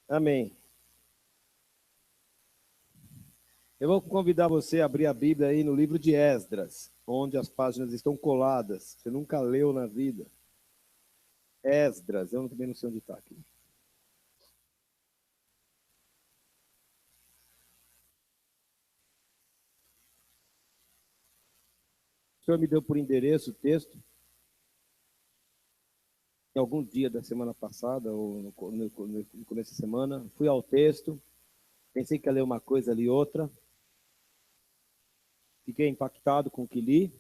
Amém. Eu vou convidar você a abrir a Bíblia aí no livro de Esdras, onde as páginas estão coladas. Você nunca leu na vida. Esdras, eu também não sei onde está aqui. O senhor me deu por endereço o texto, em algum dia da semana passada, ou no começo da semana. Fui ao texto, pensei que ia ler uma coisa, li outra. Fiquei impactado com o que li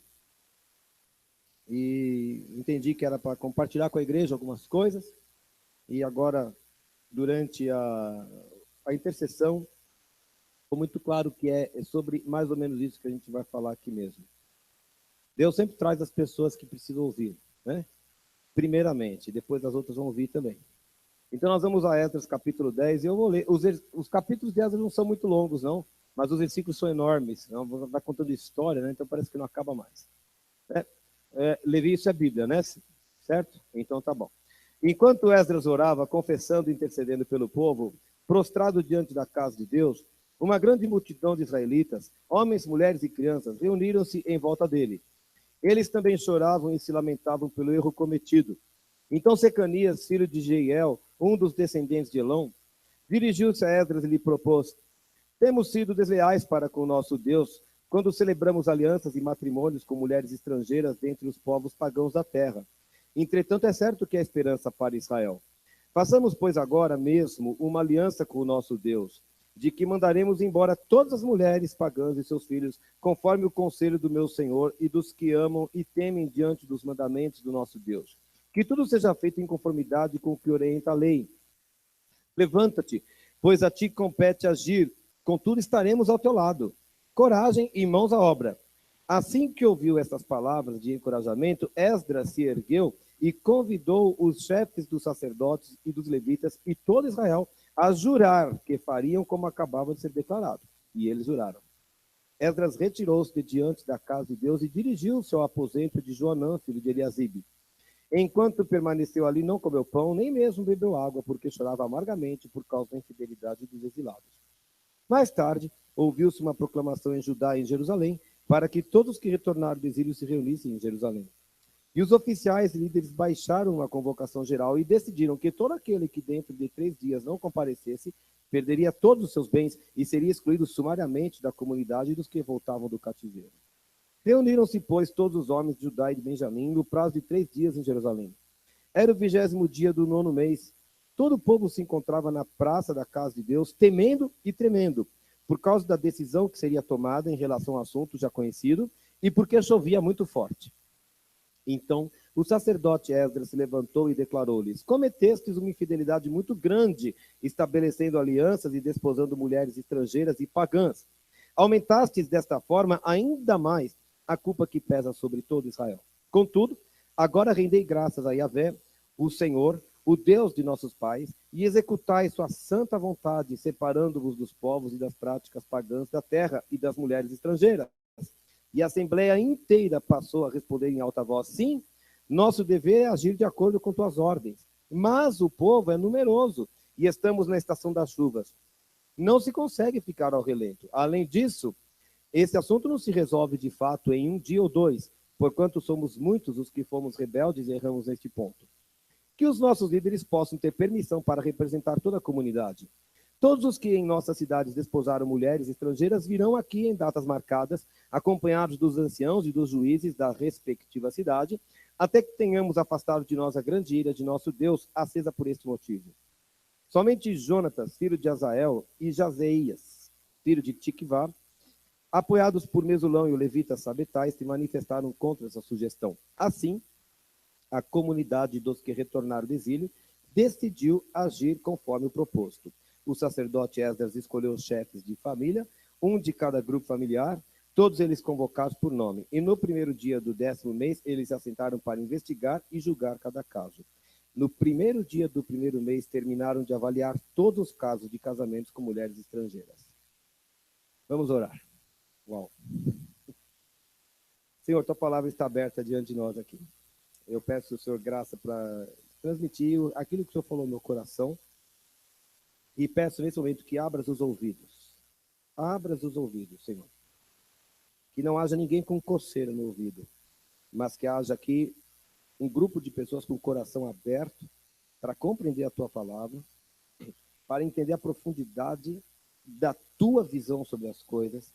e entendi que era para compartilhar com a igreja algumas coisas. E agora, durante a intercessão, ficou muito claro que é sobre mais ou menos isso que a gente vai falar aqui mesmo. Deus sempre traz as pessoas que precisam ouvir, né? Primeiramente, depois as outras vão ouvir também. Então nós vamos a Esdras capítulo 10 e eu vou ler. Os capítulos de Esdras não são muito longos, não, mas os versículos são enormes. Não, vai contando história, né? Então parece que não acaba mais. Levi, isso é Bíblia, né? Certo? Então tá bom. Enquanto Esdras orava, confessando e intercedendo pelo povo, prostrado diante da casa de Deus, uma grande multidão de israelitas, homens, mulheres e crianças, reuniram-se em volta dele. Eles também choravam e se lamentavam pelo erro cometido. Então Secanias, filho de Jeiel, um dos descendentes de Elão, dirigiu-se a Esdras e lhe propôs: temos sido desleais para com o nosso Deus quando celebramos alianças e matrimônios com mulheres estrangeiras dentre os povos pagãos da terra. Entretanto, é certo que há esperança para Israel. Façamos, pois, agora mesmo uma aliança com o nosso Deus, de que mandaremos embora todas as mulheres pagãs e seus filhos, conforme o conselho do meu Senhor e dos que amam e temem diante dos mandamentos do nosso Deus. Que tudo seja feito em conformidade com o que orienta a lei. Levanta-te, pois a ti compete agir, contudo estaremos ao teu lado. Coragem e mãos à obra. Assim que ouviu estas palavras de encorajamento, Esdras se ergueu e convidou os chefes dos sacerdotes e dos levitas e todo Israel a jurar que fariam como acabava de ser declarado. E eles juraram. Esdras retirou-se de diante da casa de Deus e dirigiu-se ao aposento de Joanã, filho de Eliasibe. Enquanto permaneceu ali, não comeu pão, nem mesmo bebeu água, porque chorava amargamente por causa da infidelidade dos exilados. Mais tarde, ouviu-se uma proclamação em Judá e em Jerusalém, para que todos que retornaram do exílio se reunissem em Jerusalém. E os oficiais e líderes baixaram a convocação geral e decidiram que todo aquele que dentro de 3 dias não comparecesse perderia todos os seus bens e seria excluído sumariamente da comunidade dos que voltavam do cativeiro. Reuniram-se, pois, todos os homens de Judá e de Benjamim no prazo de 3 dias em Jerusalém. Era o 20º dia do 9º mês. Todo o povo se encontrava na praça da casa de Deus, temendo e tremendo, por causa da decisão que seria tomada em relação ao assunto já conhecido e porque chovia muito forte. Então, o sacerdote Esdras se levantou e declarou-lhes: cometestes uma infidelidade muito grande, estabelecendo alianças e desposando mulheres estrangeiras e pagãs. Aumentastes desta forma ainda mais a culpa que pesa sobre todo Israel. Contudo, agora rendei graças a Yahvé, o Senhor, o Deus de nossos pais, e executai sua santa vontade, separando-vos dos povos e das práticas pagãs da terra e das mulheres estrangeiras. E a assembleia inteira passou a responder em alta voz: sim, nosso dever é agir de acordo com tuas ordens. Mas o povo é numeroso e estamos na estação das chuvas. Não se consegue ficar ao relento. Além disso, esse assunto não se resolve de fato em um dia ou dois, porquanto somos muitos os que fomos rebeldes e erramos neste ponto. Que os nossos líderes possam ter permissão para representar toda a comunidade. Todos os que em nossas cidades desposaram mulheres estrangeiras virão aqui em datas marcadas, acompanhados dos anciãos e dos juízes da respectiva cidade, até que tenhamos afastado de nós a grande ira de nosso Deus, acesa por este motivo. Somente Jonatas, filho de Azael, e Jazeias, filho de Tikvá, apoiados por Mesulão e o levita Sabetai, se manifestaram contra essa sugestão. Assim, a comunidade dos que retornaram do exílio decidiu agir conforme o proposto. O sacerdote Esdras escolheu os chefes de família, um de cada grupo familiar, todos eles convocados por nome. E no primeiro dia do 10º mês, eles se assentaram para investigar e julgar cada caso. No primeiro dia do primeiro mês, terminaram de avaliar todos os casos de casamentos com mulheres estrangeiras. Vamos orar. Uau. Senhor, tua palavra está aberta diante de nós aqui. Eu peço ao Senhor graça para transmitir aquilo que o Senhor falou no meu coração. E peço nesse momento que abras os ouvidos. Abras os ouvidos, Senhor. Que não haja ninguém com coceira no ouvido, mas que haja aqui um grupo de pessoas com o coração aberto para compreender a tua palavra, para entender a profundidade da tua visão sobre as coisas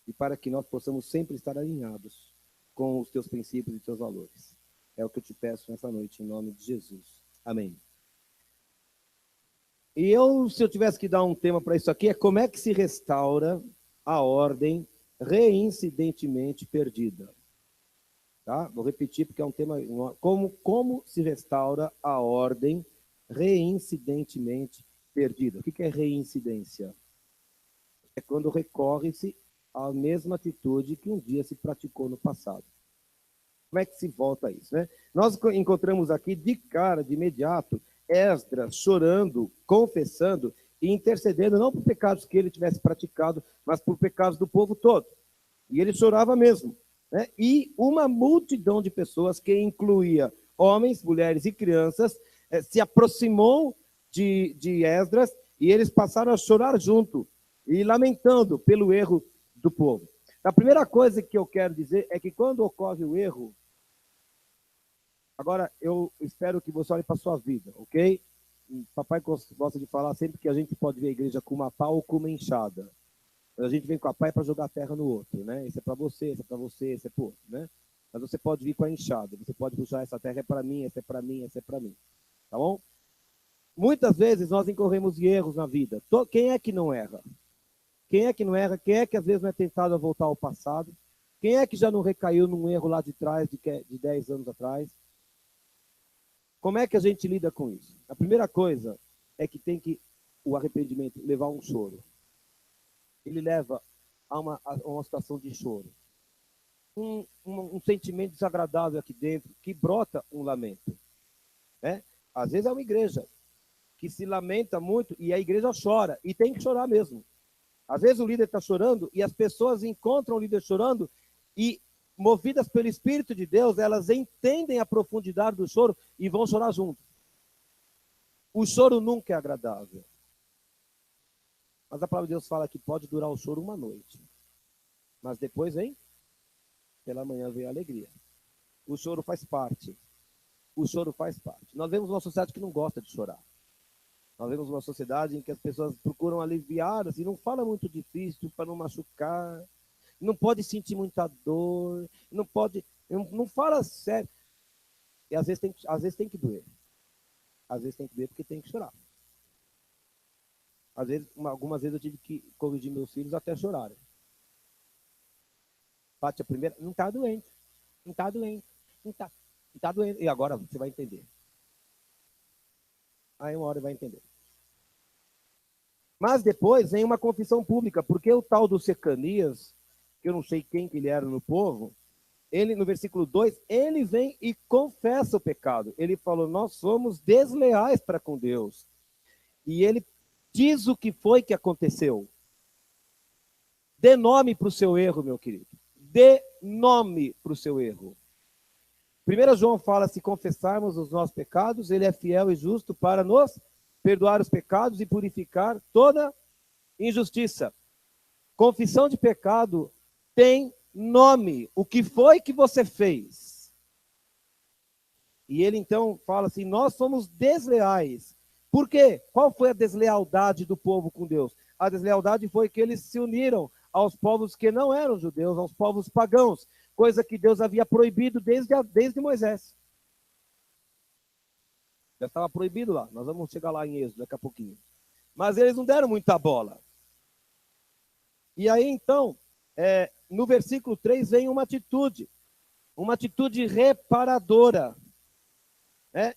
e para que nós possamos sempre estar alinhados com os teus princípios e teus valores. É o que eu te peço nessa noite, em nome de Jesus. Amém. E se eu tivesse que dar um tema para isso aqui, é como é que se restaura a ordem reincidentemente perdida. Tá? Vou repetir porque é um tema... Como se restaura a ordem reincidentemente perdida? O que é reincidência? É quando recorre-se à mesma atitude que um dia se praticou no passado. Como é que se volta a isso, né? Nós encontramos aqui de cara, de imediato, Esdras chorando, confessando e intercedendo, não por pecados que ele tivesse praticado, mas por pecados do povo todo. E ele chorava mesmo, né? E uma multidão de pessoas, que incluía homens, mulheres e crianças, se aproximou de Esdras e eles passaram a chorar junto e lamentando pelo erro do povo. A primeira coisa que eu quero dizer é que quando ocorre o erro, agora eu espero que você olhe para a sua vida, ok? Papai gosta de falar sempre que a gente pode ver a igreja com uma pá ou com uma enxada. A gente vem com a pá para jogar terra no outro, né? Esse é para você, esse é para você, esse é para o outro, né? Mas você pode vir com a enxada, você pode puxar essa terra é para mim, essa é para mim, essa é para mim, tá bom? Muitas vezes nós incorremos em erros na vida. Quem é que não erra? Quem é que não erra? Quem é que às vezes não é tentado a voltar ao passado? Quem é que já não recaiu num erro lá de trás, de 10 anos atrás? Como é que a gente lida com isso? A primeira coisa é que o arrependimento levar um choro. Ele leva a uma situação de choro. Um sentimento desagradável aqui dentro, que brota um lamento. Né? Às vezes é uma igreja que se lamenta muito e a igreja chora, e tem que chorar mesmo. Às vezes o líder está chorando e as pessoas encontram o líder chorando e, movidas pelo Espírito de Deus, elas entendem a profundidade do choro e vão chorar junto. O choro nunca é agradável. Mas a palavra de Deus fala que pode durar o choro uma noite. Mas depois pela manhã vem a alegria. O choro faz parte. O choro faz parte. Nós vemos uma sociedade que não gosta de chorar. Nós vemos uma sociedade em que as pessoas procuram aliviar, assim, não fala muito difícil para não machucar, não pode sentir muita dor, não fala sério. E às vezes tem que doer. Às vezes tem que doer porque tem que chorar. Algumas vezes eu tive que corrigir meus filhos até chorarem. Bate a primeira, não está doente, não está doente, não está doente. E agora você vai entender. Aí uma hora vai entender. Mas depois vem uma confissão pública, porque o tal do Secanias, que eu não sei quem que ele era no povo, ele, no versículo 2, ele vem e confessa o pecado. Ele falou, nós somos desleais para com Deus. E ele diz o que foi que aconteceu. Dê nome para o seu erro, meu querido. Dê nome para o seu erro. 1 João fala, se confessarmos os nossos pecados, ele é fiel e justo para nos perdoar os pecados e purificar toda injustiça. Confissão de pecado tem nome. O que foi que você fez? E ele então fala assim, nós somos desleais. Por quê? Qual foi a deslealdade do povo com Deus? A deslealdade foi que eles se uniram aos povos que não eram judeus, aos povos pagãos, coisa que Deus havia proibido desde Moisés. Já estava proibido lá, nós vamos chegar lá em Êxodo daqui a pouquinho. Mas eles não deram muita bola. E aí então, no versículo 3 vem uma atitude reparadora.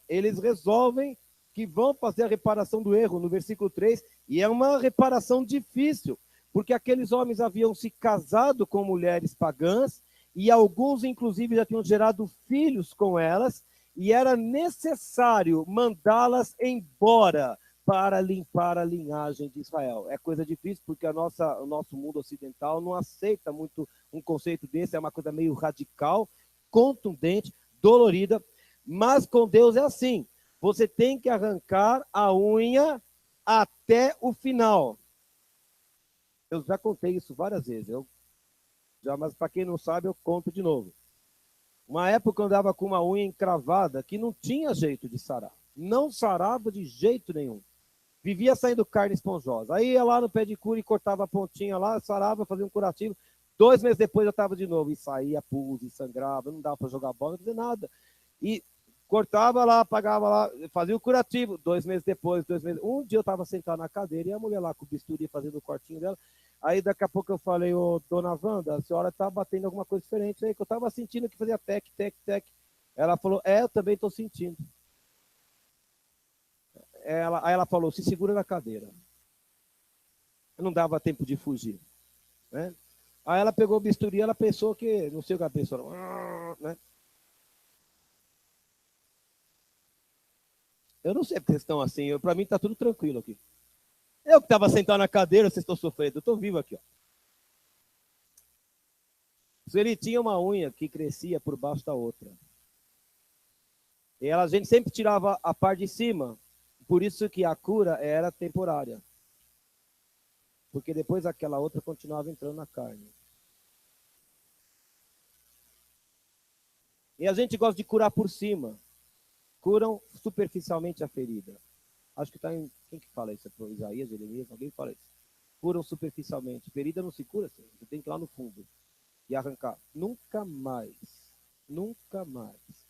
Eles resolvem que vão fazer a reparação do erro no versículo 3, e é uma reparação difícil, porque aqueles homens haviam se casado com mulheres pagãs, e alguns inclusive já tinham gerado filhos com elas, e era necessário mandá-las embora para limpar a linhagem de Israel. É coisa difícil, porque o nosso mundo ocidental não aceita muito um conceito desse, é uma coisa meio radical, contundente, dolorida, mas com Deus é assim, você tem que arrancar a unha até o final. Eu já contei isso várias vezes. Mas para quem não sabe, eu conto de novo. Uma época eu andava com uma unha encravada que não tinha jeito de sarar. Não sarava de jeito nenhum. Vivia saindo carne esponjosa. Aí ia lá no pedicure e cortava a pontinha lá, sarava, fazia um curativo. 2 meses depois eu estava de novo. E saía pus, e sangrava, não dava para jogar bola, não fazia nada. E cortava lá, apagava lá, fazia o curativo. 2 meses depois, 2 meses. Um dia eu estava sentado na cadeira e a mulher lá com o bisturi fazendo o cortinho dela. Aí daqui a pouco eu falei, ô dona Wanda, a senhora está batendo alguma coisa diferente aí, que eu estava sentindo que fazia tec, tec, tec. Ela falou, eu também estou sentindo. Aí ela falou, se segura na cadeira. Não dava tempo de fugir. Né? Aí ela pegou o bisturi, ela pensou que, não sei o que ela pensou, né? Eu não sei porque vocês estão assim, para mim está tudo tranquilo aqui. Eu que estava sentado na cadeira, vocês estão sofrendo, eu estou vivo aqui. Ó. Ele tinha uma unha que crescia por baixo da outra. E a gente sempre tirava a parte de cima, por isso que a cura era temporária. Porque depois aquela outra continuava entrando na carne. E a gente gosta de curar por cima. Curam superficialmente a ferida. Acho que está em... Quem que fala isso? É Isaías, Jeremias? Alguém fala isso. Curam superficialmente. Ferida não se cura assim. Você tem que ir lá no fundo e arrancar. Nunca mais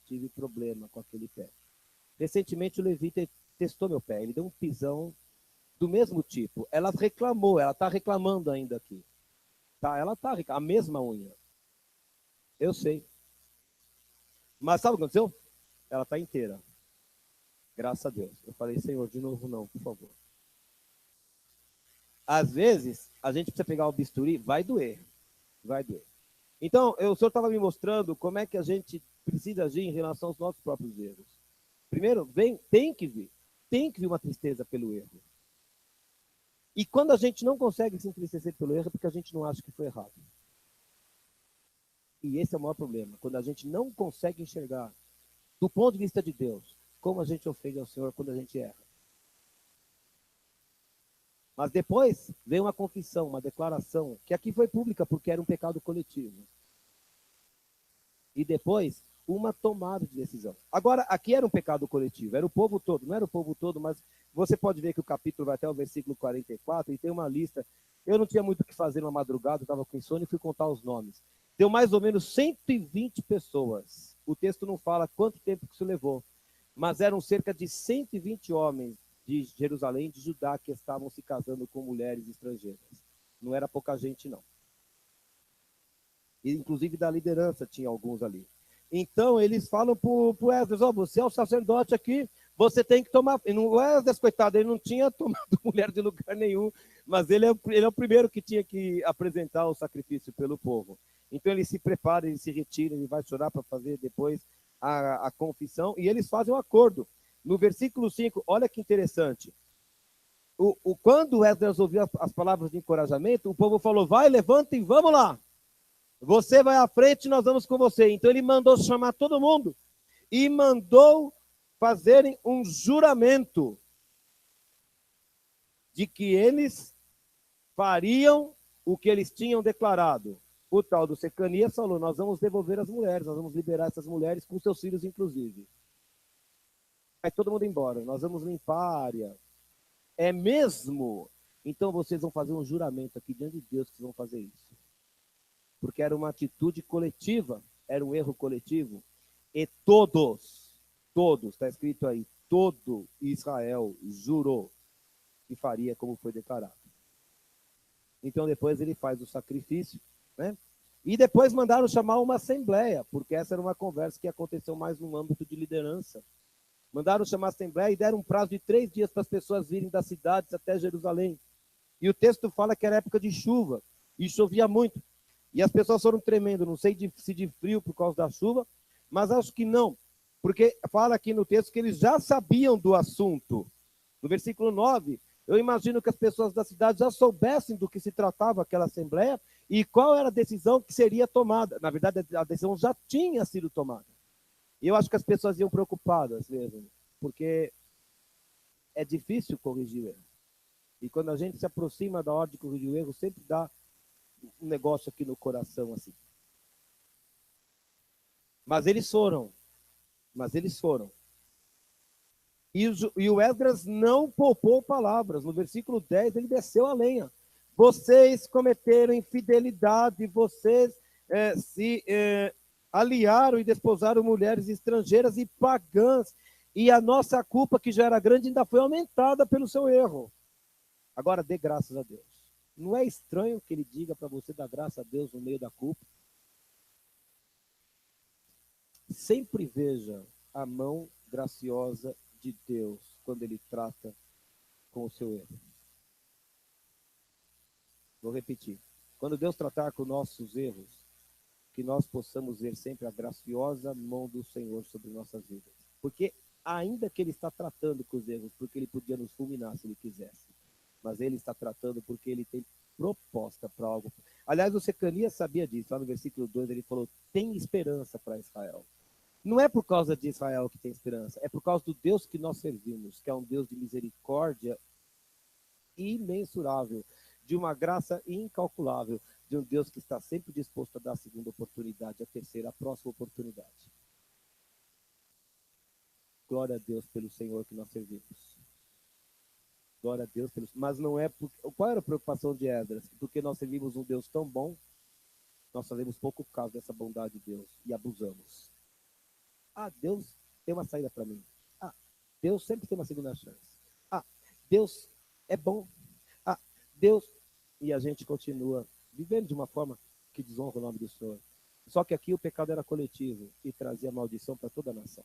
tive problema com aquele pé. Recentemente o Levi testou meu pé. Ele deu um pisão do mesmo tipo. Ela reclamou, ela está reclamando ainda aqui. Tá, ela está a mesma unha. Eu sei. Mas sabe o que aconteceu? Ela está inteira. Graças a Deus. Eu falei, Senhor, de novo não, por favor. Às vezes, a gente precisa pegar o bisturi, vai doer. Vai doer. Então, o senhor estava me mostrando como é que a gente precisa agir em relação aos nossos próprios erros. Primeiro, tem que vir uma tristeza pelo erro. E quando a gente não consegue se entristecer pelo erro, é porque a gente não acha que foi errado. E esse é o maior problema. Quando a gente não consegue enxergar, do ponto de vista de Deus, como a gente ofende ao Senhor quando a gente erra. Mas depois veio uma confissão, uma declaração, que aqui foi pública porque era um pecado coletivo. E depois, uma tomada de decisão. Agora, aqui era um pecado coletivo, era o povo todo, não era o povo todo, mas você pode ver que o capítulo vai até o versículo 44 e tem uma lista. Eu não tinha muito o que fazer na madrugada, estava com insônia e fui contar os nomes. Deu mais ou menos 120 pessoas. O texto não fala quanto tempo que isso levou, mas eram cerca de 120 homens de Jerusalém, de Judá, que estavam se casando com mulheres estrangeiras. Não era pouca gente, não. E, inclusive da liderança tinha alguns ali. Então eles falam para o Esdras, você é o sacerdote aqui, você tem que tomar... E o Esdras, coitado, ele não tinha tomado mulher de lugar nenhum, mas ele é o primeiro que tinha que apresentar o sacrifício pelo povo. Então ele se prepara, ele se retira, ele vai chorar para fazer depois a confissão, e eles fazem um acordo. No versículo 5, olha que interessante. Quando Esdras ouviu as palavras de encorajamento, o povo falou, vai, levanta e vamos lá. Você vai à frente e nós vamos com você. Então ele mandou chamar todo mundo e mandou fazerem um juramento de que eles fariam o que eles tinham declarado. O tal do Secanias falou, nós vamos devolver as mulheres, nós vamos liberar essas mulheres com seus filhos, inclusive. Vai todo mundo embora, nós vamos limpar a área. É mesmo? Então vocês vão fazer um juramento aqui diante de Deus que vocês vão fazer isso. Porque era uma atitude coletiva, era um erro coletivo. E todos, está escrito aí, todo Israel jurou que faria como foi declarado. Então depois ele faz o sacrifício, né? E depois mandaram chamar uma assembleia, porque essa era uma conversa que aconteceu mais no âmbito de liderança. Mandaram chamar a assembleia e deram um prazo de 3 dias para as pessoas virem das cidades até Jerusalém. E o texto fala que era época de chuva, e chovia muito. E as pessoas foram tremendo, não sei se de frio por causa da chuva, mas acho que não, porque fala aqui no texto que eles já sabiam do assunto. No versículo 9, eu imagino que as pessoas da cidade já soubessem do que se tratava aquela assembleia e qual era a decisão que seria tomada. Na verdade, a decisão já tinha sido tomada. E eu acho que as pessoas iam preocupadas mesmo, porque é difícil corrigir o erro. E quando a gente se aproxima da hora de corrigir o erro, sempre dá um negócio aqui no coração assim. Mas eles foram. E o Esdras não poupou palavras. No versículo 10, ele desceu a lenha. Vocês cometeram infidelidade, vocês se aliaram e desposaram mulheres estrangeiras e pagãs. E a nossa culpa, que já era grande, ainda foi aumentada pelo seu erro. Agora, dê graças a Deus. Não é estranho que ele diga para você dar graça a Deus no meio da culpa? Sempre veja a mão graciosa de Deus quando ele trata com o seu erro. Vou repetir. Quando Deus tratar com nossos erros, que nós possamos ver sempre a graciosa mão do Senhor sobre nossas vidas. Porque ainda que ele está tratando com os erros, porque ele podia nos fulminar se ele quisesse, mas ele está tratando porque ele tem proposta para algo. Aliás, o Secanias sabia disso. Lá no versículo 2 ele falou, tem esperança para Israel. Não é por causa de Israel que tem esperança, é por causa do Deus que nós servimos, que é um Deus de misericórdia imensurável, de uma graça incalculável, de um Deus que está sempre disposto a dar a segunda oportunidade, a terceira, a próxima oportunidade. Glória a Deus pelo Senhor que nós servimos. Glória a Deus pelos... Mas não é... Qual era a preocupação de Esdras? Porque nós servimos um Deus tão bom, nós fazemos pouco caso dessa bondade de Deus e abusamos. Deus tem uma saída para mim. Deus sempre tem uma segunda chance. Deus é bom. Deus... E a gente continua vivendo de uma forma que desonra o nome do Senhor. Só que aqui o pecado era coletivo e trazia maldição para toda a nação.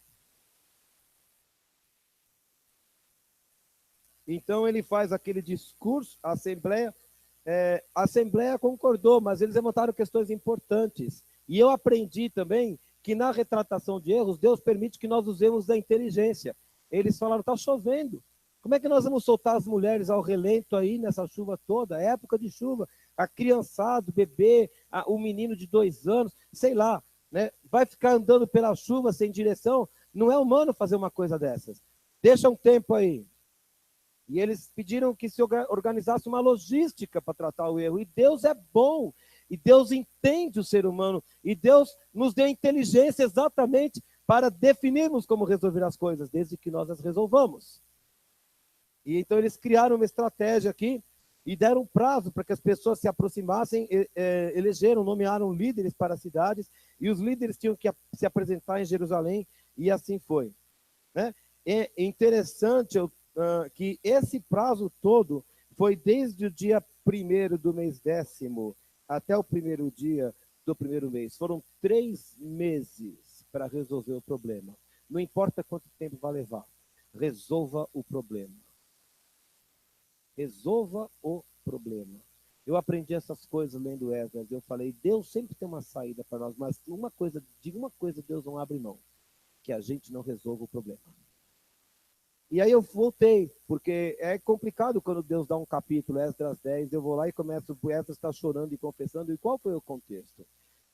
Então ele faz aquele discurso, a Assembleia concordou, mas eles levantaram questões importantes. E eu aprendi também que na retratação de erros, Deus permite que nós usemos da inteligência. Eles falaram, está chovendo. Como é que nós vamos soltar as mulheres ao relento aí nessa chuva toda? É época de chuva. A criançada, o bebê, o menino de 2 anos, sei lá, né? Vai ficar andando pela chuva sem direção? Não é humano fazer uma coisa dessas. Deixa um tempo aí. E eles pediram que se organizasse uma logística para tratar o erro. E Deus é bom. E Deus entende o ser humano. E Deus nos deu inteligência exatamente para definirmos como resolver as coisas, desde que nós as resolvamos. E então eles criaram uma estratégia aqui e deram um prazo para que as pessoas se aproximassem, elegeram, nomearam líderes para as cidades, e os líderes tinham que se apresentar em Jerusalém, e assim foi. Né? É interessante que esse prazo todo foi desde o dia 1º do mês 10º até o 1º dia do 1º mês. Foram 3 meses para resolver o problema. Não importa quanto tempo vai levar, resolva o problema. Resolva o problema. Eu aprendi essas coisas lendo Esdras. Eu falei, Deus sempre tem uma saída para nós, mas de uma coisa Deus não abre mão, que a gente não resolva o problema. E aí eu voltei, porque é complicado quando Deus dá um capítulo, Esdras 10, eu vou lá e começo, o Esdras está chorando e confessando, e qual foi o contexto?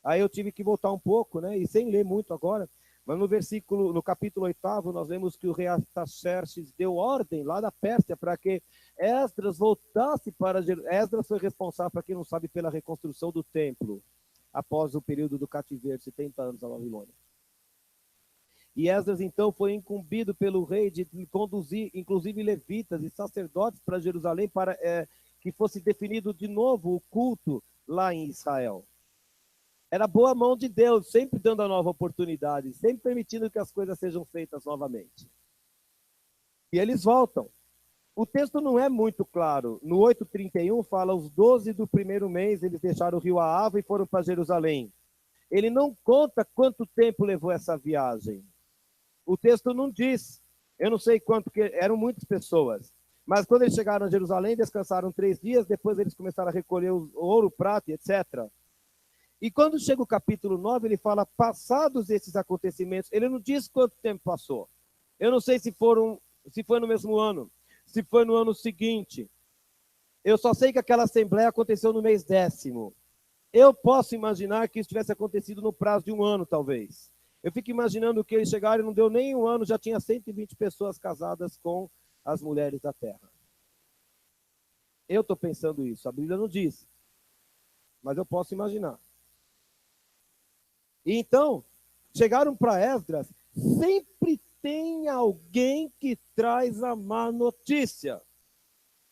Aí eu tive que voltar um pouco, né, e sem ler muito agora, mas no capítulo 8º, nós vemos que o rei Artaxerxes deu ordem lá da Pérsia para que Esdras voltasse para Jerusalém. Esdras foi responsável, para quem não sabe, pela reconstrução do templo, após o período do cativeiro, 70 anos da Babilônia. E Esdras, então, foi incumbido pelo rei de conduzir, inclusive, levitas e sacerdotes para Jerusalém, para que fosse definido de novo o culto lá em Israel. Era boa mão de Deus, sempre dando a nova oportunidade, sempre permitindo que as coisas sejam feitas novamente. E eles voltam. O texto não é muito claro. No 8:31 fala, os 12 do 1º mês, eles deixaram o rio Ahava e foram para Jerusalém. Ele não conta quanto tempo levou essa viagem. O texto não diz. Eu não sei quanto, porque eram muitas pessoas. Mas quando eles chegaram a Jerusalém, descansaram 3 dias, depois eles começaram a recolher o ouro, prata, etc. E quando chega o capítulo 9, ele fala, passados esses acontecimentos, ele não diz quanto tempo passou. Eu não sei se foi no mesmo ano, se foi no ano seguinte. Eu só sei que aquela assembleia aconteceu no mês 10º. Eu posso imaginar que isso tivesse acontecido no prazo de 1 ano, talvez. Eu fico imaginando que eles chegaram e não deu nem 1 ano, já tinha 120 pessoas casadas com as mulheres da terra. Eu estou pensando isso, a Bíblia não diz, mas eu posso imaginar. E então, chegaram para Esdras, sempre tem alguém que traz a má notícia.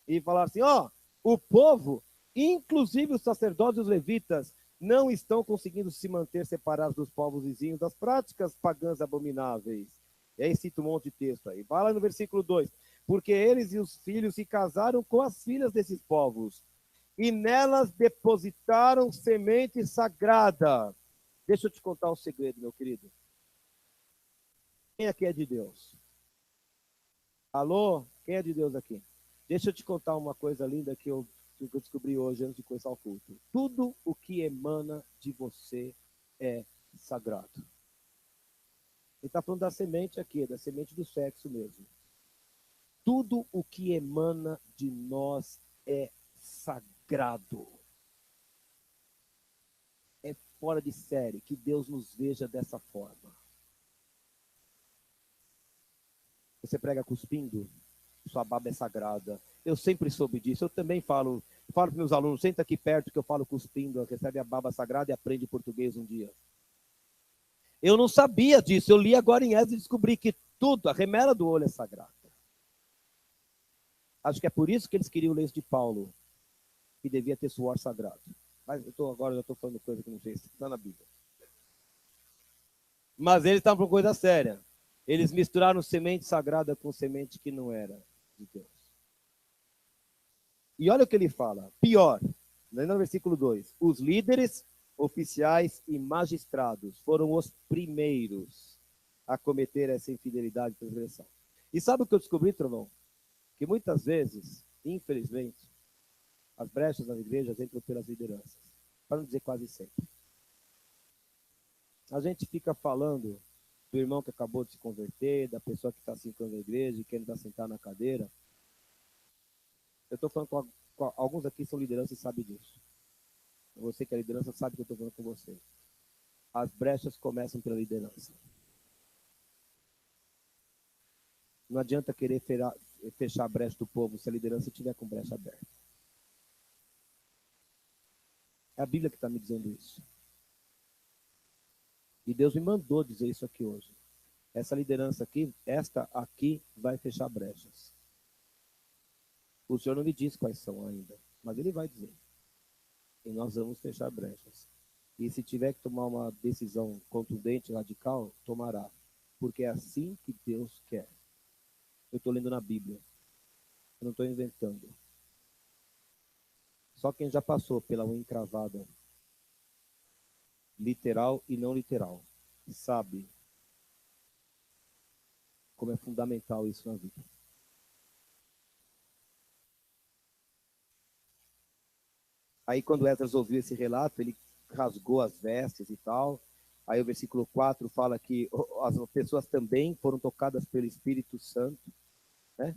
E falar assim, ó, o povo, inclusive os sacerdotes e os levitas, não estão conseguindo se manter separados dos povos vizinhos das práticas pagãs abomináveis. E aí cita um monte de texto aí. Vai lá no versículo 2. Porque eles e os filhos se casaram com as filhas desses povos, e nelas depositaram semente sagrada. Deixa eu te contar um segredo, meu querido. Quem aqui é de Deus? Alô? Quem é de Deus aqui? Deixa eu te contar uma coisa linda que eu descobri hoje antes de começar o culto. Tudo o que emana de você é sagrado. Ele está falando da semente aqui, da semente do sexo mesmo. Tudo o que emana de nós é sagrado. É fora de série que Deus nos veja dessa forma. Você prega cuspindo, sua baba é sagrada. Eu sempre soube disso. Eu também falo para meus alunos, senta aqui perto que eu falo cuspindo, recebe a baba sagrada e aprende português um dia. Eu não sabia disso. Eu li agora em Esdras e descobri que tudo, a remela do olho é sagrada. Acho que é por isso que eles queriam o lenço de Paulo, que devia ter suor sagrado. Mas agora já estou falando coisa que não sei se está na Bíblia. Mas eles estavam por coisa séria. Eles misturaram semente sagrada com semente que não era de Deus. E olha o que ele fala. Pior, no versículo 2. Os líderes, oficiais e magistrados foram os primeiros a cometer essa infidelidade e transgressão. E sabe o que eu descobri, Trovão? Que muitas vezes, infelizmente, as brechas nas igrejas entram pelas lideranças. Para não dizer quase sempre. A gente fica falando do irmão que acabou de se converter, da pessoa que está se entrando na igreja e quer ainda sentar na cadeira. Eu estou falando com alguns aqui são lideranças e sabem disso. Você que é liderança sabe que eu estou falando com você. As brechas começam pela liderança. Não adianta querer fechar a brecha do povo se a liderança estiver com brecha aberta. É a Bíblia que está me dizendo isso. E Deus me mandou dizer isso aqui hoje. Essa liderança aqui, esta aqui vai fechar brechas. O Senhor não me diz quais são ainda, mas Ele vai dizer. E nós vamos fechar brechas. E se tiver que tomar uma decisão contundente, radical, tomará. Porque é assim que Deus quer. Eu estou lendo na Bíblia. Eu não estou inventando. Só quem já passou pela unha encravada, literal e não literal, sabe como é fundamental isso na vida. Aí quando Esdras ouviu esse relato, ele rasgou as vestes e tal. Aí o versículo 4 fala que as pessoas também foram tocadas pelo Espírito Santo, né?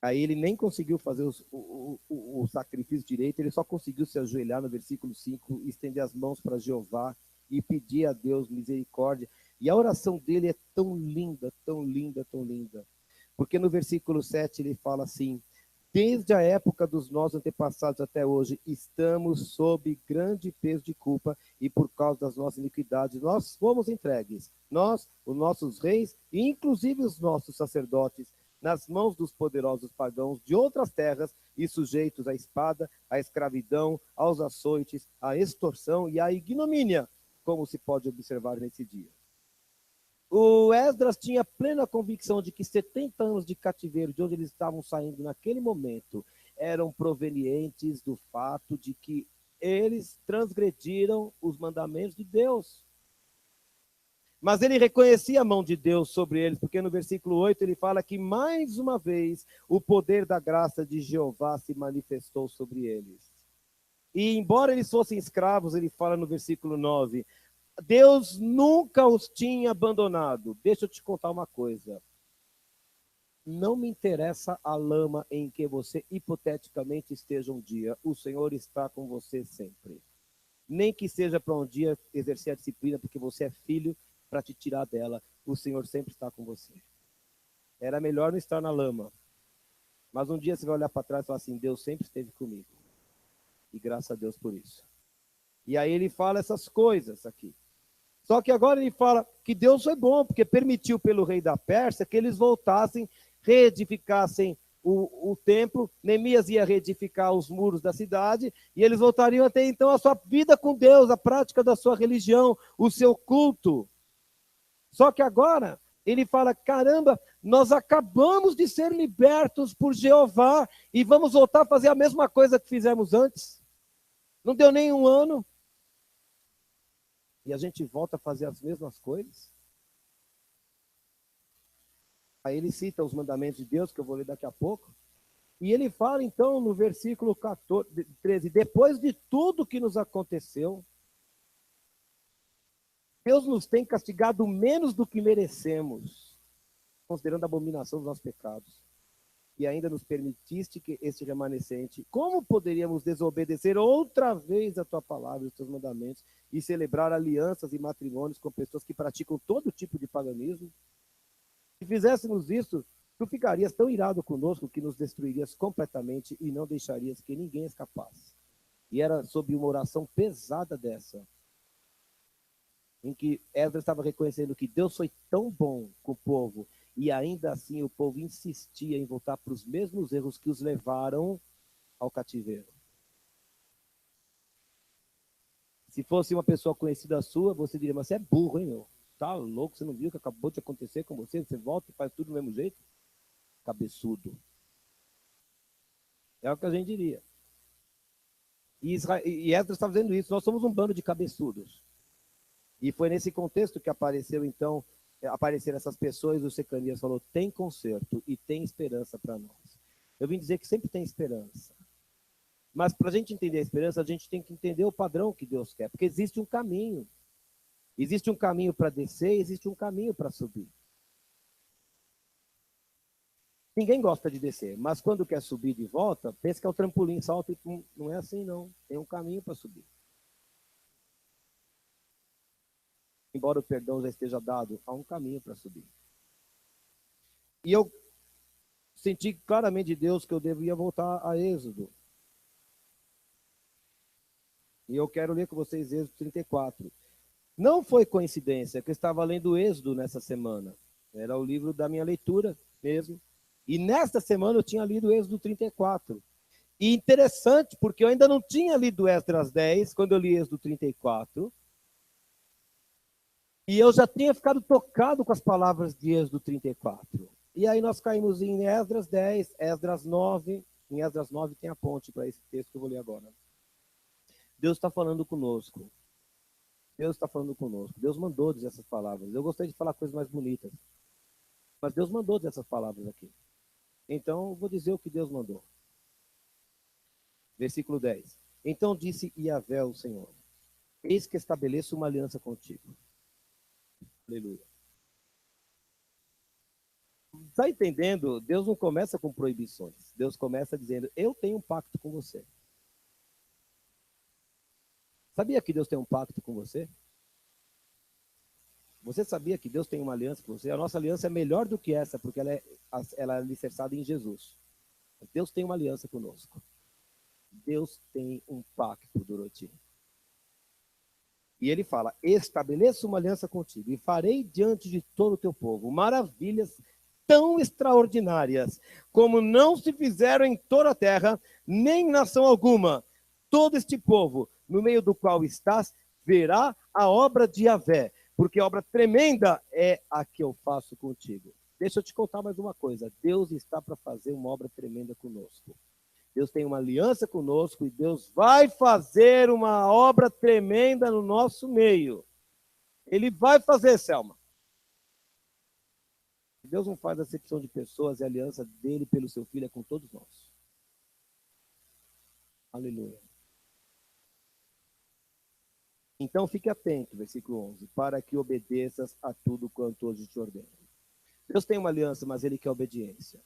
Aí ele nem conseguiu fazer o sacrifício direito, ele só conseguiu se ajoelhar no versículo 5, estender as mãos para Jeová e pedir a Deus misericórdia. E a oração dele é tão linda, tão linda, tão linda. Porque no versículo 7 ele fala assim: desde a época dos nossos antepassados até hoje, estamos sob grande peso de culpa e por causa das nossas iniquidades, nós fomos entregues, nós, os nossos reis e inclusive os nossos sacerdotes, nas mãos dos poderosos pagãos de outras terras e sujeitos à espada, à escravidão, aos açoites, à extorsão e à ignomínia, como se pode observar nesse dia. O Esdras tinha plena convicção de que 70 anos de cativeiro, de onde eles estavam saindo naquele momento, eram provenientes do fato de que eles transgrediram os mandamentos de Deus. Mas ele reconhecia a mão de Deus sobre eles, porque no versículo 8 ele fala que mais uma vez o poder da graça de Jeová se manifestou sobre eles. E embora eles fossem escravos, ele fala no versículo 9, Deus nunca os tinha abandonado. Deixa eu te contar uma coisa. Não me interessa a lama em que você hipoteticamente esteja um dia. O Senhor está com você sempre. Nem que seja para um dia exercer a disciplina, porque você é filho, para te tirar dela. O Senhor sempre está com você. Era melhor não estar na lama. Mas um dia você vai olhar para trás e falar assim, Deus sempre esteve comigo. E graças a Deus por isso. E aí ele fala essas coisas aqui. Só que agora ele fala que Deus foi bom, porque permitiu pelo rei da Pérsia que eles voltassem, reedificassem o templo. Neemias ia reedificar os muros da cidade, e eles voltariam a ter então a sua vida com Deus, a prática da sua religião, o seu culto. Só que agora ele fala, caramba, nós acabamos de ser libertos por Jeová e vamos voltar a fazer a mesma coisa que fizemos antes. Não deu nem um ano. E a gente volta a fazer as mesmas coisas. Aí ele cita os mandamentos de Deus, que eu vou ler daqui a pouco. E ele fala então no versículo 13, depois de tudo que nos aconteceu, Deus nos tem castigado menos do que merecemos, considerando a abominação dos nossos pecados. E ainda nos permitiste que este remanescente, como poderíamos desobedecer outra vez a tua palavra e os teus mandamentos e celebrar alianças e matrimônios com pessoas que praticam todo tipo de paganismo? Se fizéssemos isso, tu ficarias tão irado conosco que nos destruirias completamente e não deixarias que ninguém escapasse. E era sob uma oração pesada dessa, em que Esdras estava reconhecendo que Deus foi tão bom com o povo, e ainda assim o povo insistia em voltar para os mesmos erros que os levaram ao cativeiro. Se fosse uma pessoa conhecida sua, você diria, mas você é burro, hein, meu? Tá louco, você não viu o que acabou de acontecer com você? Você volta e faz tudo do mesmo jeito? Cabeçudo. É o que a gente diria. E Esdras está fazendo isso. Nós somos um bando de cabeçudos. E foi nesse contexto que apareceram essas pessoas, o Secanias falou, tem conserto e tem esperança para nós. Eu vim dizer que sempre tem esperança. Mas para a gente entender a esperança, a gente tem que entender o padrão que Deus quer, porque existe um caminho. Existe um caminho para descer, existe um caminho para subir. Ninguém gosta de descer, mas quando quer subir de volta, pensa que é o trampolim, salta e não é assim não. Tem um caminho para subir. Embora o perdão já esteja dado, há um caminho para subir. E eu senti claramente de Deus que eu devia voltar a Êxodo. E eu quero ler com vocês Êxodo 34. Não foi coincidência que eu estava lendo Êxodo nessa semana. Era o livro da minha leitura mesmo. E nesta semana eu tinha lido Êxodo 34. E interessante, porque eu ainda não tinha lido Esdras 10, quando eu li Êxodo 34. E eu já tinha ficado tocado com as palavras de Êxodo 34. E aí nós caímos em Esdras 10, Esdras 9. Em Esdras 9 tem a ponte para esse texto que eu vou ler agora. Deus está falando conosco. Deus está falando conosco. Deus mandou dizer essas palavras. Eu gostaria de falar coisas mais bonitas. Mas Deus mandou dizer essas palavras aqui. Então, eu vou dizer o que Deus mandou. Versículo 10. Então disse Yahvé, o Senhor, eis que estabeleço uma aliança contigo. Aleluia. Está entendendo? Deus não começa com proibições. Deus começa dizendo, eu tenho um pacto com você. Sabia que Deus tem um pacto com você? Você sabia que Deus tem uma aliança com você? A nossa aliança é melhor do que essa, porque ela é alicerçada em Jesus. Deus tem uma aliança conosco. Deus tem um pacto, Doroti. E ele fala, estabeleço uma aliança contigo e farei diante de todo o teu povo maravilhas tão extraordinárias, como não se fizeram em toda a terra, nem nação alguma. Todo este povo, no meio do qual estás, verá a obra de Yahvé, porque a obra tremenda é a que eu faço contigo. Deixa eu te contar mais uma coisa. Deus está para fazer uma obra tremenda conosco. Deus tem uma aliança conosco e Deus vai fazer uma obra tremenda no nosso meio. Ele vai fazer, Selma. Deus não faz acepção de pessoas e a aliança dele pelo seu filho é com todos nós. Aleluia. Então fique atento, versículo 11, para que obedeças a tudo quanto hoje te ordeno. Deus tem uma aliança, mas ele quer obediência.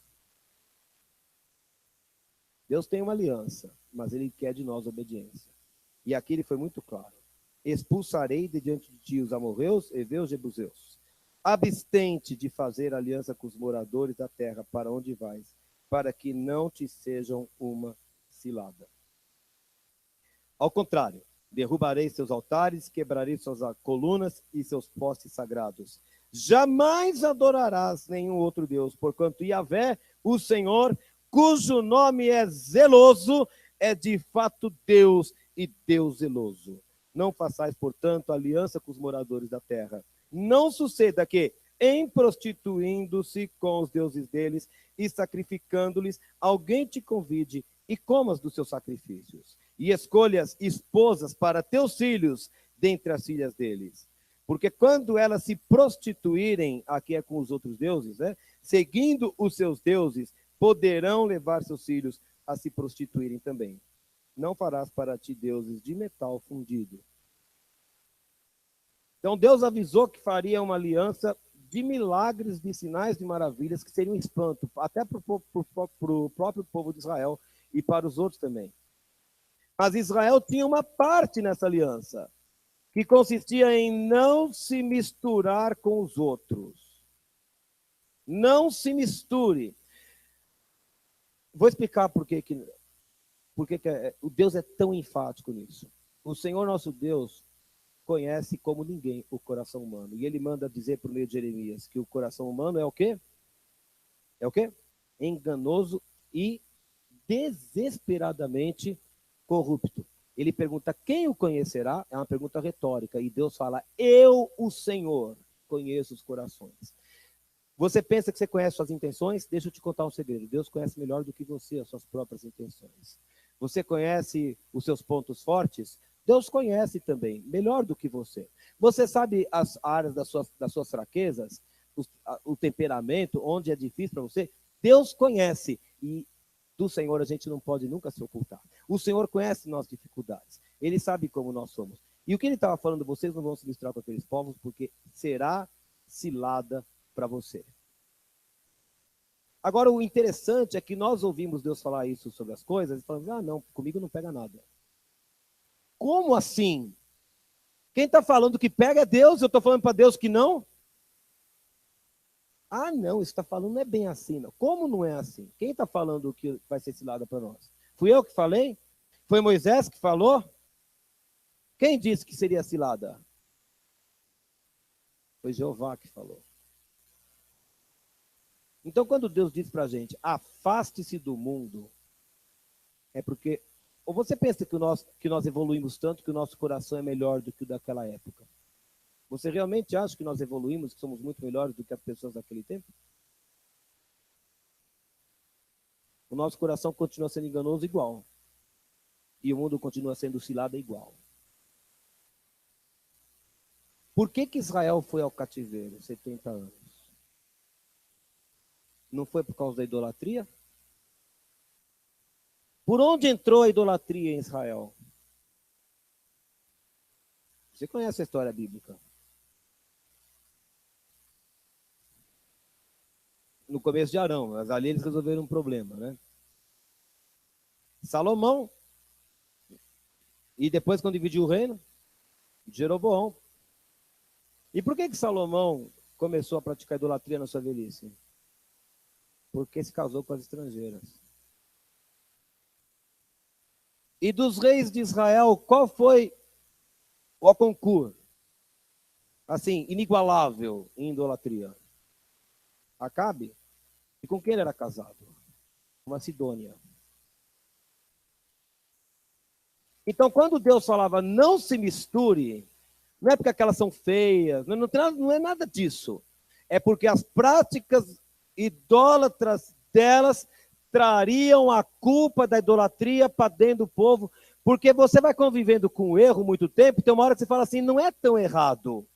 Deus tem uma aliança, mas ele quer de nós obediência. E aqui ele foi muito claro. Expulsarei de diante de ti os amorreus, heveus e jebuseus. Abstente de fazer aliança com os moradores da terra para onde vais, para que não te sejam uma cilada. Ao contrário, derrubarei seus altares, quebrarei suas colunas e seus postes sagrados. Jamais adorarás nenhum outro Deus, porquanto Yahvé, o Senhor, cujo nome é zeloso, é de fato Deus e Deus zeloso. Não façais, portanto, aliança com os moradores da terra. Não suceda que, em prostituindo-se com os deuses deles e sacrificando-lhes, alguém te convide e comas dos seus sacrifícios, e escolhas esposas para teus filhos dentre as filhas deles. Porque quando elas se prostituírem, aqui é com os outros deuses, né? Seguindo os seus deuses, poderão levar seus filhos a se prostituírem também. Não farás para ti deuses de metal fundido. Então Deus avisou que faria uma aliança de milagres, de sinais, de maravilhas, que seria um espanto, até para o próprio povo de Israel e para os outros também. Mas Israel tinha uma parte nessa aliança, que consistia em não se misturar com os outros. Não se misture. Vou explicar por que o Deus é tão enfático nisso. O Senhor nosso Deus conhece como ninguém o coração humano. E ele manda dizer por meio de Jeremias que o coração humano é o quê? É o quê? Enganoso e desesperadamente corrupto. Ele pergunta, quem o conhecerá? É uma pergunta retórica. E Deus fala, eu, o Senhor, conheço os corações. Você pensa que você conhece suas intenções? Deixa eu te contar um segredo. Deus conhece melhor do que você as suas próprias intenções. Você conhece os seus pontos fortes? Deus conhece também, melhor do que você. Você sabe as áreas das suas fraquezas, o temperamento, onde é difícil para você? Deus conhece. E do Senhor a gente não pode nunca se ocultar. O Senhor conhece nossas dificuldades. Ele sabe como nós somos. E o que ele estava falando, vocês não vão se misturar com aqueles povos, porque será cilada para você. Agora, o interessante é que nós ouvimos Deus falar isso sobre as coisas e falamos, não, comigo não pega nada. Como assim? Quem está falando que pega é Deus, eu estou falando para Deus que não? Não, isso está falando não é bem assim. Não. Como não é assim? Quem está falando que vai ser cilada para nós? Fui eu que falei? Foi Moisés que falou? Quem disse que seria cilada? Foi Jeová que falou. Então, quando Deus diz para a gente, afaste-se do mundo, é porque, ou você pensa que nós evoluímos tanto que o nosso coração é melhor do que o daquela época? Você realmente acha que nós evoluímos, que somos muito melhores do que as pessoas daquele tempo? O nosso coração continua sendo enganoso igual. E o mundo continua sendo cilado igual. Por que Israel foi ao cativeiro 70 anos? Não foi por causa da idolatria? Por onde entrou a idolatria em Israel? Você conhece a história bíblica? No começo de Arão, mas ali eles resolveram um problema, né? Salomão, e depois quando dividiu o reino, Jeroboão. E por que Salomão começou a praticar idolatria na sua velhice? Porque se casou com as estrangeiras. E dos reis de Israel, qual foi o concurso? Assim, inigualável em idolatria? Acabe? E com quem ele era casado? Uma Sidônia. Então, quando Deus falava não se misture, não é porque aquelas são feias, não é nada disso. É porque as práticas idólatras delas trariam a culpa da idolatria para dentro do povo, porque você vai convivendo com o erro muito tempo, tem uma hora que você fala assim, não é tão errado,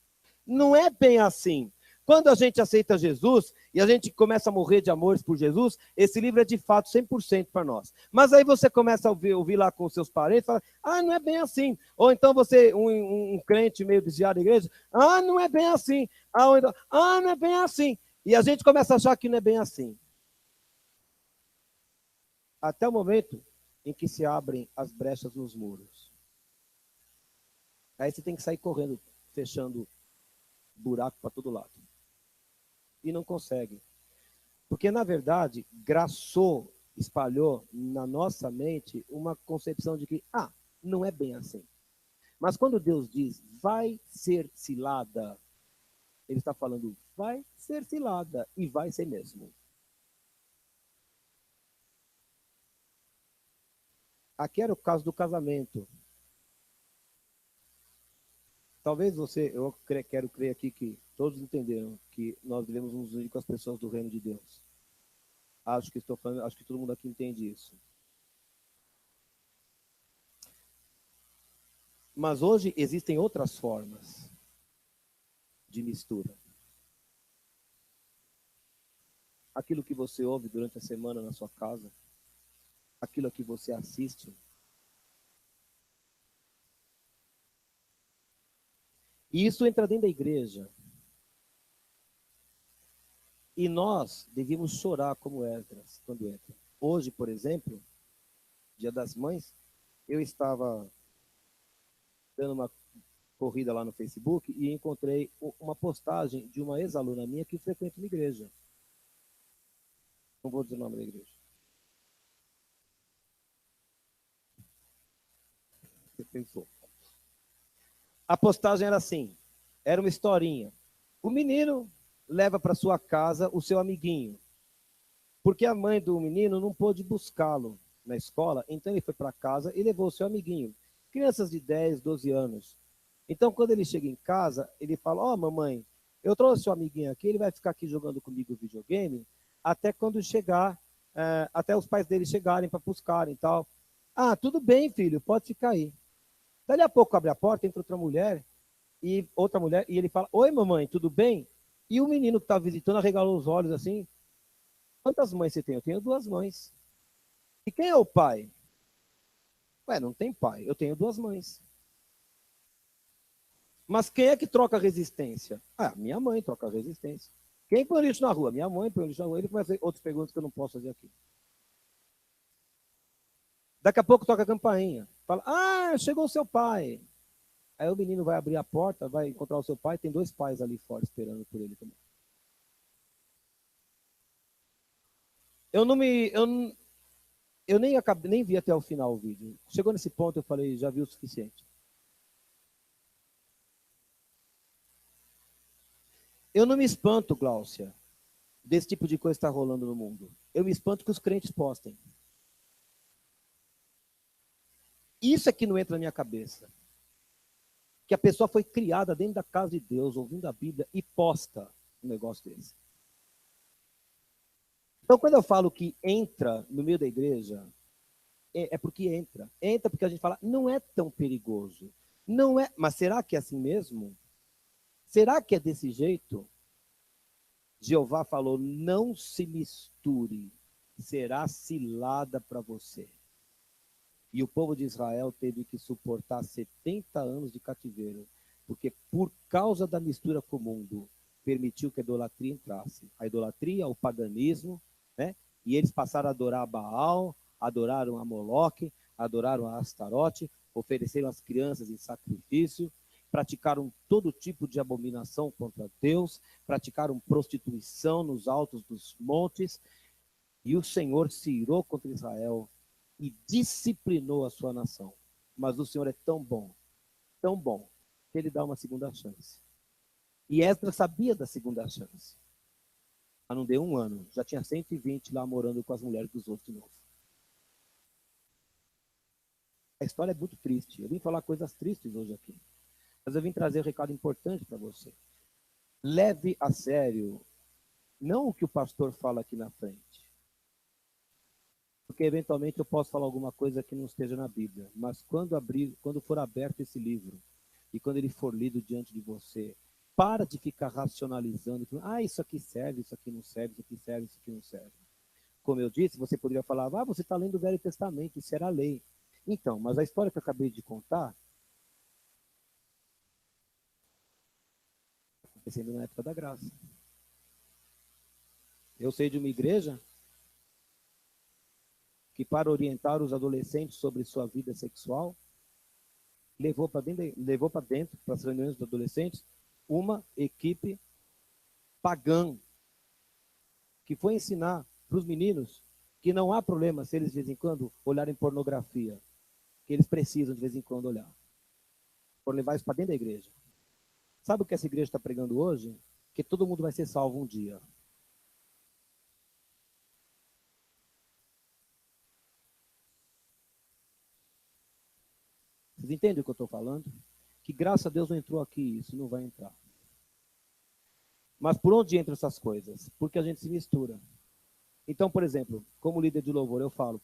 não é bem assim. Quando a gente aceita Jesus e a gente começa a morrer de amores por Jesus, esse livro é de fato 100% para nós. Mas aí você começa a ouvir lá com seus parentes, fala, não é bem assim. Ou então você, um crente meio desviado da igreja, não é bem assim. Então, não é bem assim. E a gente começa a achar que não é bem assim. Até o momento em que se abrem as brechas nos muros. Aí você tem que sair correndo, fechando buraco para todo lado. E não consegue. Porque, na verdade, graçou, espalhou na nossa mente uma concepção de que, não é bem assim. Mas quando Deus diz, vai ser cilada, ele está falando, vai ser cilada, e vai ser mesmo. Aqui era o caso do casamento. Talvez eu quero crer aqui que todos entenderam que nós devemos nos unir com as pessoas do reino de Deus. Acho que todo mundo aqui entende isso. Mas hoje existem outras formas de mistura. Aquilo que você ouve durante a semana na sua casa, aquilo que você assiste. E isso entra dentro da igreja. E nós devíamos chorar como Esdras quando entra. Hoje, por exemplo, Dia das Mães, eu estava dando uma corrida lá no Facebook e encontrei uma postagem de uma ex-aluna minha que frequenta uma igreja. Não vou dizer o nome da igreja. Você pensou. A postagem era assim, era uma historinha. O menino leva para sua casa o seu amiguinho, porque a mãe do menino não pôde buscá-lo na escola, então ele foi para casa e levou o seu amiguinho. Crianças de 10, 12 anos. Então, quando ele chega em casa, ele fala, mamãe, eu trouxe o amiguinho aqui, ele vai ficar aqui jogando comigo videogame, até quando chegar, até os pais dele chegarem para buscarem e tal. Tudo bem, filho, pode ficar aí. Dali a pouco abre a porta, entra outra mulher, e ele fala, oi, mamãe, tudo bem? E o menino que estava visitando arregalou os olhos assim, quantas mães você tem? Eu tenho 2 mães. E quem é o pai? Ué, não tem pai, eu tenho 2 mães. Mas quem é que troca a resistência? Minha mãe troca a resistência. Quem põe lixo na rua? Minha mãe põe lixo na rua. Ele começa a fazer outras perguntas que eu não posso fazer aqui. Daqui a pouco toca a campainha. Fala, chegou o seu pai. Aí o menino vai abrir a porta, vai encontrar o seu pai, tem 2 pais ali fora esperando por ele também. Eu nem vi até o final o vídeo. Chegou nesse ponto, eu falei, já vi o suficiente. Eu não me espanto, Gláucia, desse tipo de coisa que está rolando no mundo. Eu me espanto que os crentes postem. Isso é que não entra na minha cabeça. Que a pessoa foi criada dentro da casa de Deus, ouvindo a Bíblia, e posta um negócio desse. Então, quando eu falo que entra no meio da igreja, é porque entra. Entra porque a gente fala, não é tão perigoso. Não é, mas será que é assim mesmo? Será que é desse jeito? Jeová falou, não se misture, será cilada para você. E o povo de Israel teve que suportar 70 anos de cativeiro, porque por causa da mistura com o mundo, permitiu que a idolatria entrasse. A idolatria, o paganismo, né? E eles passaram a adorar a Baal, adoraram a Moloque, adoraram a Astarote, ofereceram as crianças em sacrifício, praticaram todo tipo de abominação contra Deus, praticaram prostituição nos altos dos montes, e o Senhor se irou contra Israel e disciplinou a sua nação. Mas o Senhor é tão bom, que ele dá uma segunda chance. E Esdras sabia da segunda chance. Mas não deu 1 ano, já tinha 120 lá morando com as mulheres dos outros de novo. A história é muito triste. Eu vim falar coisas tristes hoje aqui. Mas eu vim trazer um recado importante para você. Leve a sério, não o que o pastor fala aqui na frente. Porque eventualmente eu posso falar alguma coisa que não esteja na Bíblia. Mas quando for aberto esse livro, e quando ele for lido diante de você, para de ficar racionalizando. Isso aqui serve, isso aqui não serve, isso aqui serve, isso aqui não serve. Como eu disse, você poderia falar, você está lendo o Velho Testamento, isso era lei. Então, mas a história que eu acabei de contar, está acontecendo na época da graça. Eu sei de uma igreja que, para orientar os adolescentes sobre sua vida sexual, levou para dentro, para as reuniões dos adolescentes, uma equipe pagã, que foi ensinar para os meninos que não há problema se eles de vez em quando olharem pornografia, que eles precisam de vez em quando olhar, por levar isso para dentro da igreja. Sabe o que essa igreja está pregando hoje? Que todo mundo vai ser salvo um dia. Vocês entendem o que eu estou falando? Que graças a Deus não entrou aqui isso, não vai entrar. Mas por onde entram essas coisas? Porque a gente se mistura. Então, por exemplo, como líder de louvor, eu falo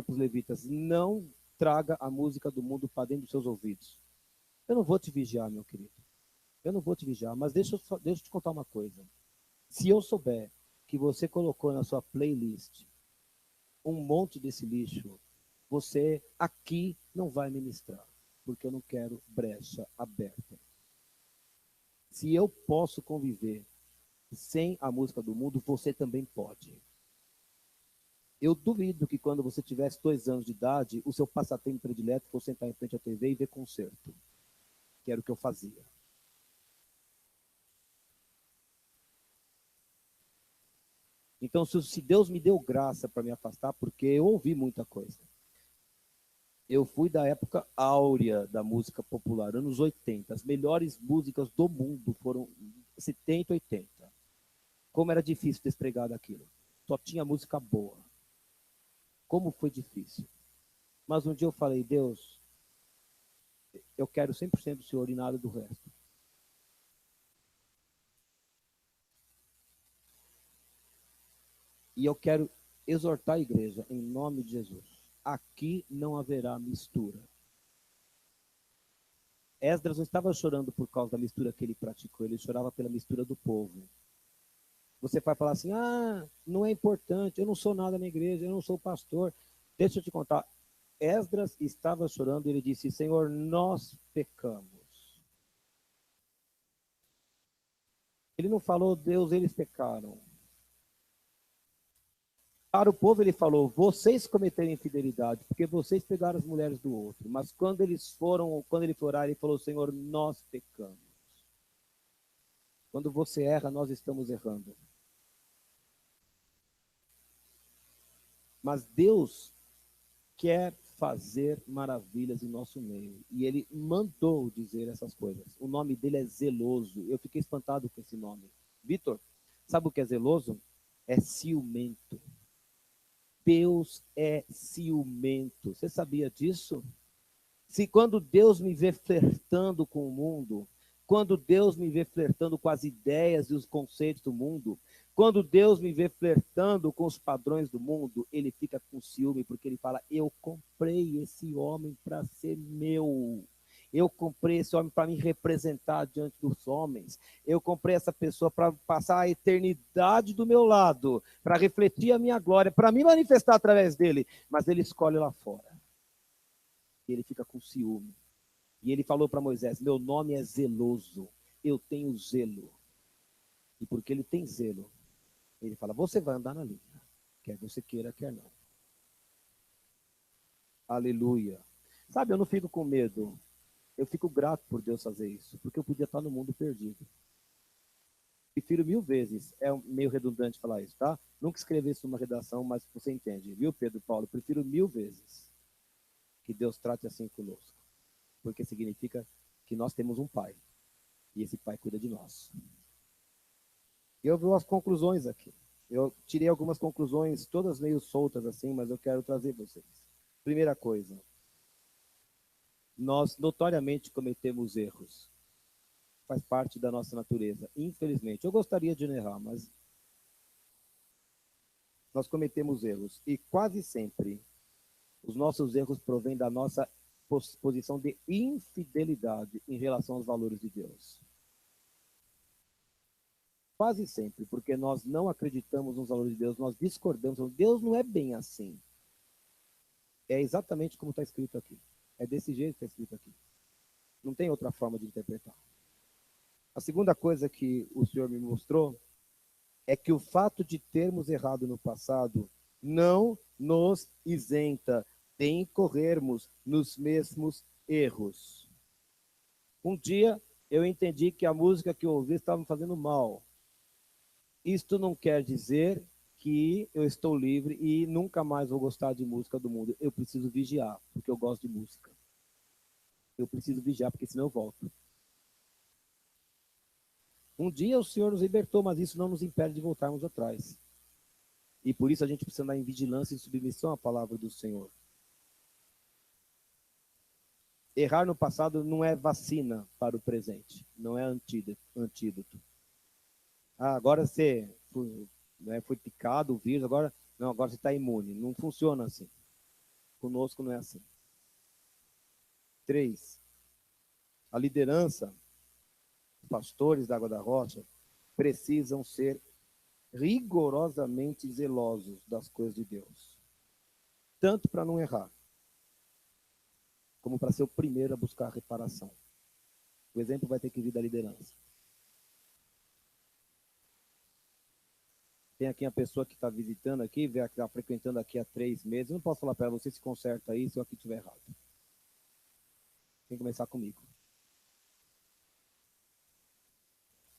para os levitas, não traga a música do mundo para dentro dos seus ouvidos. Eu não vou te vigiar, meu querido. Eu não vou te vigiar, mas deixa eu te contar uma coisa. Se eu souber que você colocou na sua playlist um monte desse lixo, você aqui não vai ministrar, porque eu não quero brecha aberta. Se eu posso conviver sem a música do mundo, você também pode. Eu duvido que quando você tivesse 2 anos de idade, o seu passatempo predileto fosse sentar em frente à TV e ver concerto, que era o que eu fazia. Então, se Deus me deu graça para me afastar, porque eu ouvi muita coisa. Eu fui da época áurea da música popular, anos 80. As melhores músicas do mundo foram 70, 80. Como era difícil despregar daquilo. Só tinha música boa. Como foi difícil. Mas um dia eu falei, Deus, eu quero 100% do Senhor e nada do resto. E eu quero exortar a igreja, em nome de Jesus. Aqui não haverá mistura. Esdras não estava chorando por causa da mistura que ele praticou, ele chorava pela mistura do povo. Você vai falar assim, não é importante, eu não sou nada na igreja, eu não sou pastor. Deixa eu te contar, Esdras estava chorando e ele disse, Senhor, nós pecamos. Ele não falou, Deus, eles pecaram. Para o povo ele falou, vocês cometeram infidelidade, porque vocês pegaram as mulheres do outro. Mas quando ele foi orar, ele falou, Senhor, nós pecamos. Quando você erra, nós estamos errando. Mas Deus quer fazer maravilhas em nosso meio. E ele mandou dizer essas coisas. O nome dele é zeloso. Eu fiquei espantado com esse nome. Vitor, sabe o que é zeloso? É ciumento. Deus é ciumento. Você sabia disso? Se quando Deus me vê flertando com o mundo, quando Deus me vê flertando com as ideias e os conceitos do mundo, quando Deus me vê flertando com os padrões do mundo, ele fica com ciúme, porque ele fala, eu comprei esse homem para ser meu. Eu comprei esse homem para me representar diante dos homens. Eu comprei essa pessoa para passar a eternidade do meu lado, para refletir a minha glória, para me manifestar através dele. Mas ele escolhe lá fora. E ele fica com ciúme. E ele falou para Moisés, meu nome é zeloso, eu tenho zelo. E porque ele tem zelo, ele fala, você vai andar na linha, quer você queira, quer não. Aleluia. Sabe, eu não fico com medo. Eu fico grato por Deus fazer isso, porque eu podia estar no mundo perdido. Prefiro 1000 vezes, é meio redundante falar isso, tá? Nunca escrevi isso numa redação, mas você entende, viu, Pedro Paulo? Prefiro 1000 vezes que Deus trate assim conosco, porque significa que nós temos um Pai, e esse Pai cuida de nós. Eu vi as conclusões aqui. Eu tirei algumas conclusões, todas meio soltas assim, mas eu quero trazer vocês. Primeira coisa, nós notoriamente cometemos erros. Faz parte da nossa natureza, infelizmente. Eu gostaria de não errar, mas nós cometemos erros. E quase sempre os nossos erros provêm da nossa posição de infidelidade em relação aos valores de Deus. Quase sempre, porque nós não acreditamos nos valores de Deus, nós discordamos. Deus não é bem assim. É exatamente como está escrito aqui. É desse jeito que está escrito aqui. Não tem outra forma de interpretar. A segunda coisa que o Senhor me mostrou é que o fato de termos errado no passado não nos isenta de incorrermos nos mesmos erros. Um dia eu entendi que a música que eu ouvi estava me fazendo mal. Isto não quer dizer que eu estou livre e nunca mais vou gostar de música do mundo. Eu preciso vigiar, porque eu gosto de música. Eu preciso vigiar, porque senão eu volto. Um dia o Senhor nos libertou, mas isso não nos impede de voltarmos atrás. E por isso a gente precisa andar em vigilância e submissão à palavra do Senhor. Errar no passado não é vacina para o presente, não é antídoto. Ah, agora você foi picado, o vírus, agora você está imune. Não funciona assim. Conosco não é assim. 3. A liderança, os pastores da Água da Rocha, precisam ser rigorosamente zelosos das coisas de Deus. Tanto para não errar, como para ser o primeiro a buscar a reparação. O exemplo vai ter que vir da liderança. Tem aqui a pessoa que está visitando aqui, que está frequentando aqui há 3 meses. Eu não posso falar para você se conserta aí se eu aqui estiver errado. Tem que começar comigo.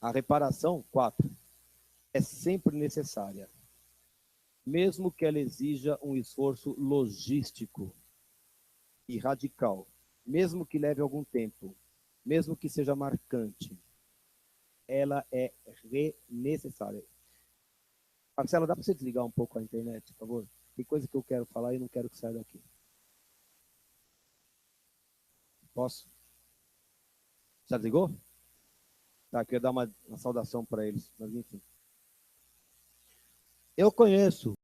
A reparação, 4, é sempre necessária, mesmo que ela exija um esforço logístico e radical, mesmo que leve algum tempo, mesmo que seja marcante, ela é necessária. Marcelo, dá para você desligar um pouco a internet, por favor? Tem coisa que eu quero falar e não quero que saia daqui. Posso? Já desligou? Tá, queria dar uma saudação para eles, mas enfim. Eu conheço